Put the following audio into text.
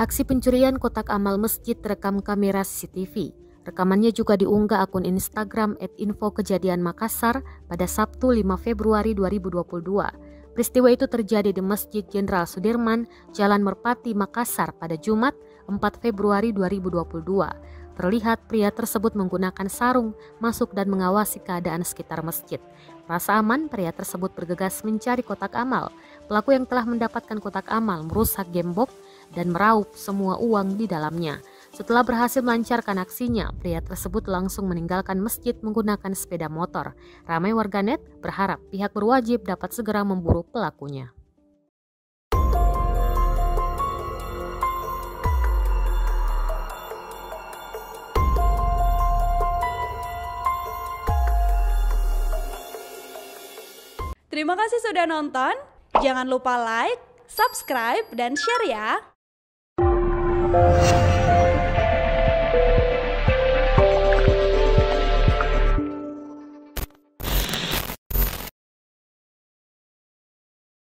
Aksi pencurian kotak amal masjid terekam kamera CCTV. Rekamannya juga diunggah akun Instagram @infokejadianmakassar pada Sabtu 5 Februari 2022. Peristiwa itu terjadi di Masjid Jenderal Sudirman, Jalan Merpati, Makassar pada Jumat 4 Februari 2022. Terlihat pria tersebut menggunakan sarung masuk dan mengawasi keadaan sekitar masjid. Rasa aman, pria tersebut bergegas mencari kotak amal. Pelaku yang telah mendapatkan kotak amal merusak gembok dan meraup semua uang di dalamnya. Setelah berhasil melancarkan aksinya, pria tersebut langsung meninggalkan masjid menggunakan sepeda motor. Ramai warganet berharap pihak berwajib dapat segera memburu pelakunya. Terima kasih sudah nonton. Jangan lupa like, subscribe, dan share ya.